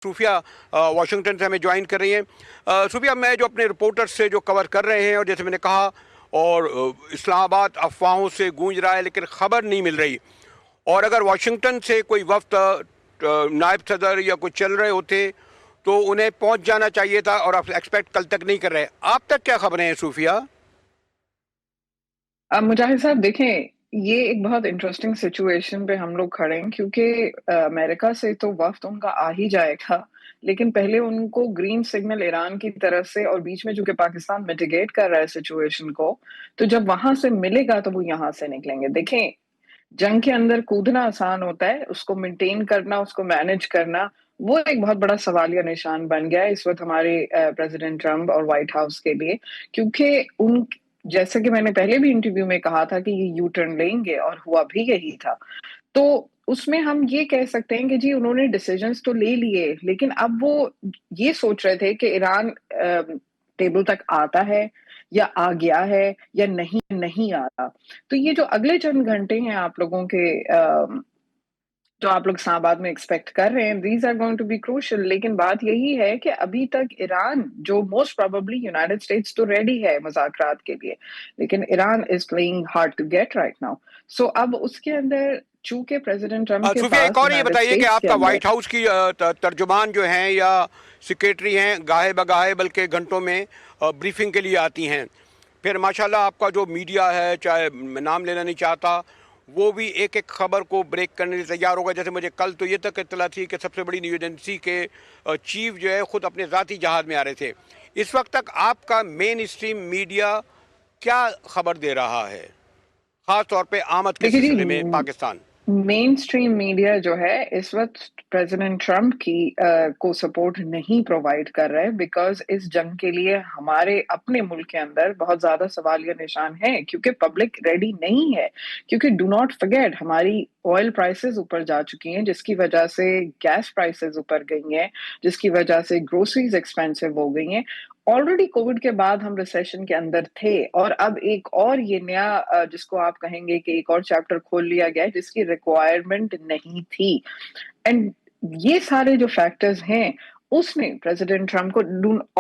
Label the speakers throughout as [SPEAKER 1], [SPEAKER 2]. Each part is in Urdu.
[SPEAKER 1] صوفیہ واشنگٹن سے ہمیں جوائن کر رہی ہیں۔ صوفیہ، میں جو اپنے رپورٹرز سے جو کور کر رہے ہیں، اور جیسے میں نے کہا، اور اسلام آباد افواہوں سے گونج رہا ہے لیکن خبر نہیں مل رہی، اور اگر واشنگٹن سے کوئی وفد نائب صدر یا کوئی چل رہے ہوتے تو انہیں پہنچ جانا چاہیے تھا، اور آپ ایکسپیکٹ کل تک نہیں کر رہے۔ آپ تک کیا خبریں ہیں صوفیہ؟
[SPEAKER 2] مجاہد صاحب دیکھیں، یہ ایک بہت انٹرسٹنگ سچویشن پہ ہم لوگ کھڑے ہیں، کیونکہ امریکہ سے تو وفد ان کا آ ہی جائے گا، لیکن پہلے ان کو گرین سگنل ایران کی طرف سے، اور بیچ میں چونکہ پاکستان میٹیگیٹ کر رہا ہے سچویشن کو، تو جب وہاں سے ملے گا تو وہ یہاں سے نکلیں گے۔ دیکھیں، جنگ کے اندر کودنا آسان ہوتا ہے، اس کو مینٹین کرنا، اس کو مینج کرنا، وہ ایک بہت بڑا سوالیہ نشان بن گیا ہے اس وقت ہمارے پریزیڈنٹ ٹرمپ اور وائٹ ہاؤس کے لیے، کیونکہ ان جیسا کہ میں نے پہلے بھی انٹرویو میں کہا تھا کہ یہ یو ٹرن لیں گے، اور ہوا بھی یہی تھا۔ تو اس میں ہم یہ کہہ سکتے ہیں کہ جی انہوں نے ڈیسیجنز تو لے لیے، لیکن اب وہ یہ سوچ رہے تھے کہ ایران ٹیبل تک آتا ہے یا آ گیا ہے یا نہیں آ رہا۔ تو یہ جو اگلے چند گھنٹے ہیں آپ لوگوں کے جو آپ لوگ اسلام آباد میں ایکسپیکٹ کر رہے ہیں، these are going to be crucial, لیکن بات یہی ہے کہ ابھی تک ایران، جو موسٹ پروبیبلی یونائٹڈ اسٹیٹس تو ریڈی ہے مذاکرات کے لیے، لیکن Iran is playing hard to get right now. So اب اس کے اندر چونکہ پریزیڈنٹ ٹرمپ کے
[SPEAKER 1] صوفیہ، ایک
[SPEAKER 2] پاس
[SPEAKER 1] اور یہ
[SPEAKER 2] یونائٹڈ
[SPEAKER 1] بتائیے کہ
[SPEAKER 2] اسٹیٹس
[SPEAKER 1] آپ
[SPEAKER 2] کے
[SPEAKER 1] کا
[SPEAKER 2] اندر
[SPEAKER 1] وائٹ ہاؤس کی ترجمان جو ہیں یا سیکریٹری ہیں، گاہے بگاہے بلکہ گھنٹوں میں بریفنگ کے لیے آتی ہیں، پھر ماشاءاللہ آپ کا جو میڈیا ہے، چاہے میں نام لینا نہیں چاہتا، وہ بھی ایک ایک خبر کو بریک کرنے سے تیار ہوگا۔ جیسے مجھے کل تو یہ تک اطلاع تھی کہ سب سے بڑی نیوز ایجنسی کے چیف جو ہے خود اپنے ذاتی جہاز میں آ رہے تھے۔ اس وقت تک آپ کا مین اسٹریم میڈیا کیا خبر دے رہا ہے، خاص طور پہ آمد کے
[SPEAKER 2] دیکھیے جی،
[SPEAKER 1] سلسلے میں پاکستان؟
[SPEAKER 2] مین سٹریم میڈیا جو ہے اس وقت پریزیڈنٹ ٹرمپ کی کو سپورٹ نہیں پرووائڈ کر رہے، بیکاز اس جنگ کے لیے ہمارے اپنے ملک کے اندر بہت زیادہ سوالیہ نشان ہیں، کیونکہ پبلک ریڈی نہیں ہے۔ کیونکہ ڈو ناٹ فرگیٹ، ہماری آئل پرائسز اوپر جا چکی ہیں، جس کی وجہ سے گیس پرائسز اوپر گئی ہیں، جس کی وجہ سے گروسریز ایکسپینسو ہو گئی ہیں۔ آلریڈی کووڈ کے بعد ہم ریسیشن کے اندر تھے، اور اب ایک اور یہ نیا جس کو آپ کہیں گے کہ ایک اور چیپٹر کھول لیا گیا ہے جس کی ریکوائرمنٹ نہیں تھی۔ اینڈ یہ سارے جو فیکٹرز ہیں، اس نے پریزیڈنٹ ٹرمپ کو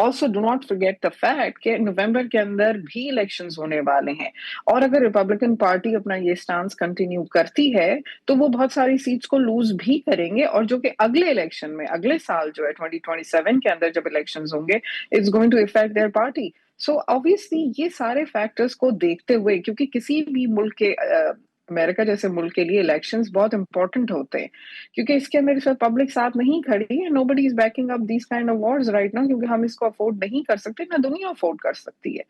[SPEAKER 2] also do not forget the fact کہ نومبر کے اندر بھی الیکشنز ہونے والے ہیں، اور اگر ریپبلکن پارٹی اپنا یہ سٹانس کنٹینیو کرتی ہے تو وہ بہت ساری سیٹس کو لوز بھی کریں گے، اور جو کہ اگلے الیکشن میں، اگلے سال جو ہے 2027 کے اندر جب الیکشنز ہوں گے، it's going to affect their party. So obviously یہ سارے فیکٹرز کو دیکھتے ہوئے، کیونکہ کسی بھی ملک کے امریکہ جیسے ملک کے لیے الیکشنز بہت امپورٹنٹ ہوتے ہیں، کیونکہ اس کے اندر اس وقت پبلک ساتھ نہیں کھڑی ہے، nobody is backing up these kind of wars right now، کیونکہ ہم اس کو افورڈ نہیں کر سکتے، نہ دنیا افورڈ کر سکتی ہے۔